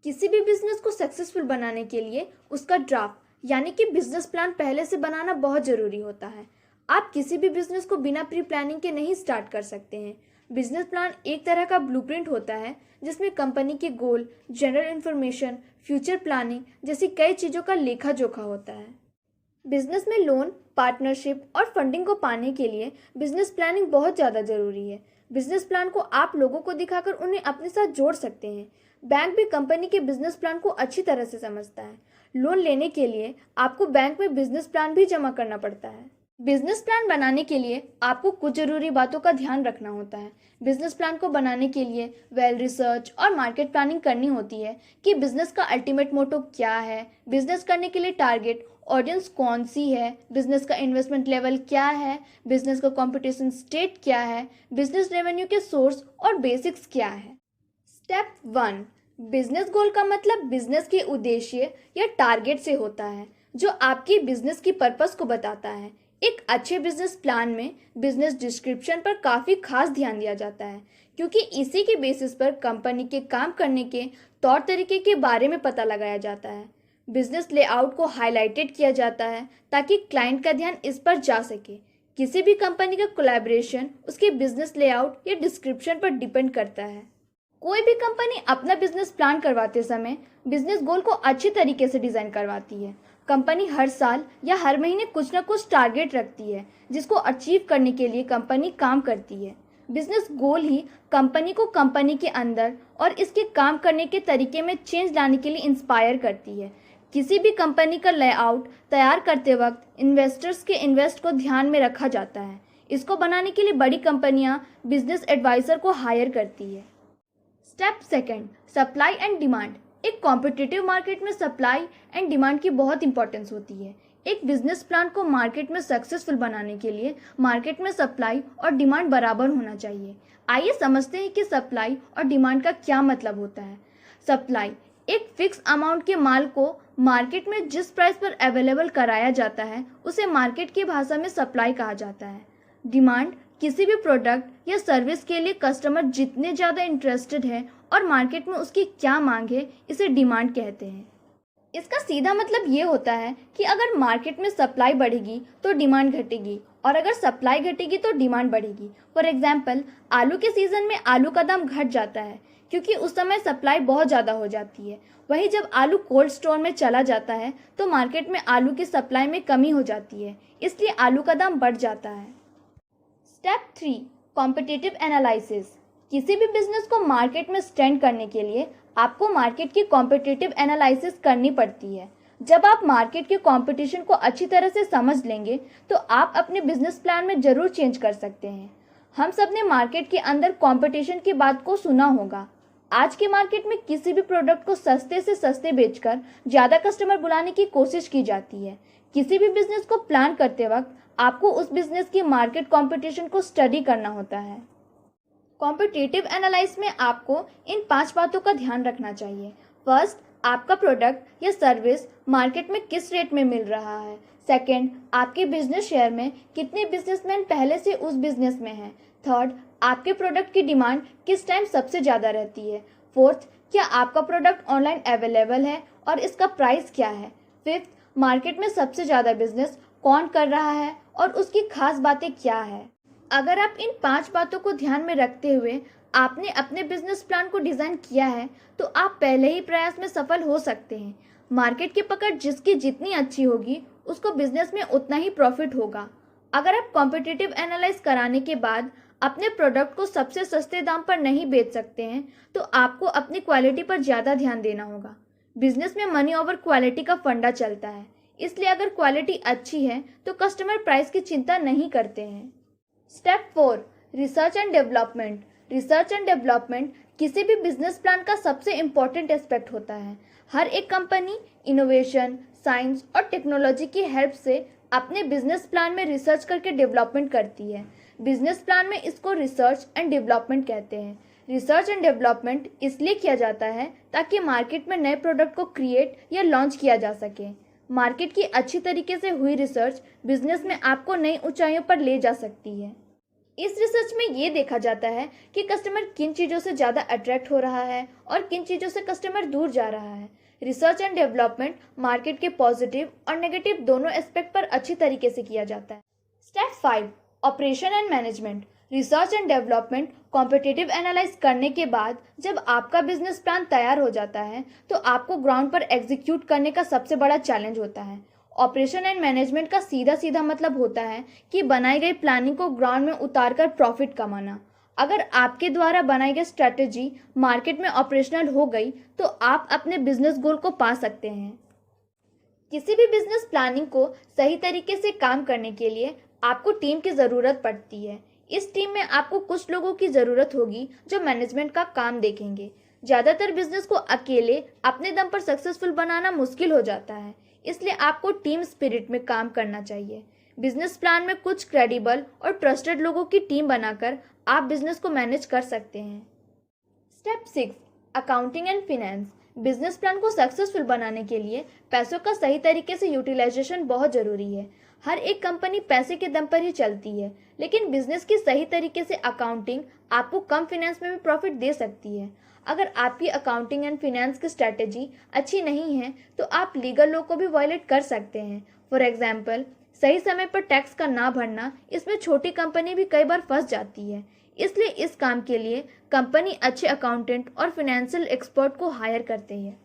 किसी भी बिजनेस को सक्सेसफुल बनाने के लिए उसका ड्राफ्ट यानी कि बिजनेस प्लान पहले से बनाना बहुत ज़रूरी होता है। आप किसी भी बिजनेस को बिना प्री प्लानिंग के नहीं स्टार्ट कर सकते हैं। बिजनेस प्लान एक तरह का ब्लूप्रिंट होता है जिसमें कंपनी के गोल, जनरल इन्फॉर्मेशन, फ्यूचर प्लानिंग जैसी कई चीज़ों का लेखा जोखा होता है। बिजनेस में लोन, पार्टनरशिप और फंडिंग को पाने के लिए बिजनेस प्लानिंग बहुत ज़्यादा ज़रूरी है। बिजनेस प्लान को आप लोगों को दिखाकर उन्हें अपने साथ जोड़ सकते हैं। बैंक भी कंपनी के बिजनेस प्लान को अच्छी तरह से समझता है। लोन लेने के लिए आपको बैंक में बिजनेस प्लान भी जमा करना पड़ता है। बिजनेस प्लान बनाने के लिए आपको कुछ जरूरी बातों का ध्यान रखना होता है। बिजनेस प्लान को बनाने के लिए वेल रिसर्च और मार्केट प्लानिंग करनी होती है कि बिजनेस का अल्टीमेट मोटो क्या है, बिजनेस करने के लिए टारगेट ऑडियंस कौन सी है, बिजनेस का इन्वेस्टमेंट लेवल क्या है, बिजनेस का कंपटीशन स्टेट क्या है, बिजनेस रेवेन्यू के सोर्स और बेसिक्स क्या है। स्टेप 1, बिजनेस गोल का मतलब बिजनेस के उद्देश्य या टारगेट से होता है जो आपकी बिजनेस की पर्पस को बताता है। एक अच्छे बिजनेस प्लान में बिजनेस डिस्क्रिप्शन पर काफ़ी खास ध्यान दिया जाता है क्योंकि इसी के बेसिस पर कंपनी के काम करने के तौर तरीके के बारे में पता लगाया जाता है। बिजनेस लेआउट को हाईलाइटेड किया जाता है ताकि क्लाइंट का ध्यान इस पर जा सके। किसी भी कंपनी का कोलैबोरेशन उसके बिजनेस लेआउट या डिस्क्रिप्शन पर डिपेंड करता है। कोई भी कंपनी अपना बिजनेस प्लान करवाते समय बिजनेस गोल को अच्छी तरीके से डिज़ाइन करवाती है। कंपनी हर साल या हर महीने कुछ ना कुछ टारगेट रखती है जिसको अचीव करने के लिए कंपनी काम करती है। बिजनेस गोल ही कंपनी को कंपनी के अंदर और इसके काम करने के तरीके में चेंज लाने के लिए इंस्पायर करती है। किसी भी कंपनी का लेआउट तैयार करते वक्त इन्वेस्टर्स के इन्वेस्ट को ध्यान में रखा जाता है। इसको बनाने के लिए बड़ी कंपनियां बिजनेस एडवाइज़र को हायर करती है। Step 2, supply and demand. एक कॉम्पिटिटिव मार्केट में सप्लाई एंड डिमांड की बहुत इंपॉर्टेंस होती है। एक बिजनेस प्लान को मार्केट में सक्सेसफुल बनाने के लिए मार्केट में सप्लाई और डिमांड बराबर होना चाहिए। आइए समझते हैं कि सप्लाई और डिमांड का क्या मतलब होता है। सप्लाई एक फिक्स अमाउंट के माल को मार्केट में जिस प्राइस पर अवेलेबल कराया जाता है उसे मार्केट की भाषा में सप्लाई कहा जाता है। डिमांड किसी भी प्रोडक्ट या सर्विस के लिए कस्टमर जितने ज़्यादा इंटरेस्टेड है और मार्केट में उसकी क्या मांग है, इसे डिमांड कहते हैं। इसका सीधा मतलब ये होता है कि अगर मार्केट में सप्लाई बढ़ेगी तो डिमांड घटेगी और अगर सप्लाई घटेगी तो डिमांड बढ़ेगी। फॉर एग्जाम्पल, आलू के सीज़न में आलू का दाम घट जाता है क्योंकि उस समय सप्लाई बहुत ज़्यादा हो जाती है। वहीं जब आलू कोल्ड स्टोर में चला जाता है तो मार्केट में आलू की सप्लाई में कमी हो जाती है, इसलिए आलू का दाम बढ़ जाता है। Step 3, competitive analysis. किसी भी बिजनेस को मार्केट में स्टैंड करने के लिए आपको मार्केट की कॉम्पिटिटिव एनालिसिस करनी पड़ती है। जब आप मार्केट के कंपटीशन को अच्छी तरह से समझ लेंगे तो आप अपने बिजनेस प्लान में ज़रूर चेंज कर सकते हैं। हम सब ने मार्केट के अंदर कंपटीशन की बात को सुना होगा। आज के मार्केट में किसी भी प्रोडक्ट को सस्ते से सस्ते बेचकर ज़्यादा कस्टमर बुलाने की कोशिश की जाती है। किसी भी बिजनेस को प्लान करते वक्त आपको उस बिजनेस की मार्केट कंपटीशन को स्टडी करना होता है। कॉम्पिटिटिव एनालिसिस में आपको इन 5 बातों का ध्यान रखना चाहिए। फर्स्ट, आपका प्रोडक्ट या सर्विस मार्केट में किस रेट में मिल रहा है। सेकंड, आपके बिजनेस शेयर में कितने बिजनेसमैन पहले से उस बिजनेस में हैं। थर्ड, आपके प्रोडक्ट की डिमांड किस टाइम सबसे ज़्यादा रहती है। फोर्थ, क्या आपका प्रोडक्ट ऑनलाइन अवेलेबल है और इसका प्राइस क्या है। फिफ्थ, मार्केट में सबसे ज़्यादा बिजनेस कौन कर रहा है और उसकी खास बातें क्या है। अगर आप इन 5 बातों को ध्यान में रखते हुए आपने अपने बिजनेस प्लान को डिज़ाइन किया है तो आप पहले ही प्रयास में सफल हो सकते हैं। मार्केट की पकड़ जिसकी जितनी अच्छी होगी उसको बिजनेस में उतना ही प्रॉफिट होगा। अगर आप कॉम्पिटिटिव एनालाइज कराने के बाद अपने प्रोडक्ट को सबसे सस्ते दाम पर नहीं बेच सकते हैं तो आपको अपनी क्वालिटी पर ज़्यादा ध्यान देना होगा। बिजनेस में मनी ओवर क्वालिटी का फंडा चलता है, इसलिए अगर क्वालिटी अच्छी है तो कस्टमर प्राइस की चिंता नहीं करते हैं। Step 4, research and development. Research and development किसी भी बिजनेस प्लान का सबसे इम्पोर्टेंट एस्पेक्ट होता है। हर एक कंपनी इनोवेशन, साइंस और टेक्नोलॉजी की हेल्प से अपने बिजनेस प्लान में रिसर्च करके डेवलपमेंट करती है। बिजनेस प्लान में इसको रिसर्च एंड डेवलपमेंट कहते हैं। रिसर्च एंड डेवलपमेंट इसलिए किया जाता है ताकि मार्केट में नए प्रोडक्ट को क्रिएट या लॉन्च किया जा सके। मार्केट की अच्छी तरीके से हुई रिसर्च बिजनेस में आपको नई ऊंचाइयों पर ले जा सकती है। इस रिसर्च में ये देखा जाता है कि कस्टमर किन चीज़ों से ज़्यादा अट्रैक्ट हो रहा है और किन चीज़ों से कस्टमर दूर जा रहा है। रिसर्च एंड डेवलपमेंट मार्केट के पॉजिटिव और नेगेटिव दोनों एस्पेक्ट पर अच्छी तरीके से किया जाता है। Step 5, operation and management. Research and development competitive analyse करने के बाद जब आपका बिजनेस प्लान तैयार हो जाता है तो आपको ग्राउंड पर एग्जीक्यूट करने का सबसे बड़ा चैलेंज होता है। ऑपरेशन एंड मैनेजमेंट का सीधा सीधा मतलब होता है कि बनाई गई प्लानिंग को ग्राउंड में उतारकर प्रॉफिट कमाना। अगर आपके द्वारा बनाई गई स्ट्रैटेजी मार्केट में ऑपरेशनल हो गई तो आप अपने बिजनेस गोल को पा सकते हैं। किसी भी बिजनेस प्लानिंग को सही तरीके से काम करने के लिए आपको टीम की ज़रूरत पड़ती है। इस टीम में आपको कुछ लोगों की ज़रूरत होगी जो मैनेजमेंट का काम देखेंगे। ज़्यादातर बिजनेस को अकेले अपने दम पर सक्सेसफुल बनाना मुश्किल हो जाता है, इसलिए आपको टीम स्पिरिट में काम करना चाहिए। बिजनेस प्लान में कुछ क्रेडिबल और ट्रस्टेड लोगों की टीम बनाकर आप बिजनेस को मैनेज कर सकते हैं। Step 6, accounting and finance. Business plan को सक्सेसफुल बनाने के लिए पैसों का सही तरीके से यूटिलाइजेशन बहुत ज़रूरी है। हर एक कंपनी पैसे के दम पर ही चलती है, लेकिन बिजनेस की सही तरीके से अकाउंटिंग आपको कम फिनेंस में भी प्रॉफिट दे सकती है। अगर आपकी अकाउंटिंग एंड फिनेंस की स्ट्रैटेजी अच्छी नहीं है तो आप लीगल लॉ को भी वायलेट कर सकते हैं। फॉर एग्जाम्पल, सही समय पर टैक्स का ना भरना, इसमें छोटी कंपनी भी कई बार फंस जाती है। इसलिए इस काम के लिए कंपनी अच्छे अकाउंटेंट और फिनेंशियल एक्सपर्ट को हायर करती है।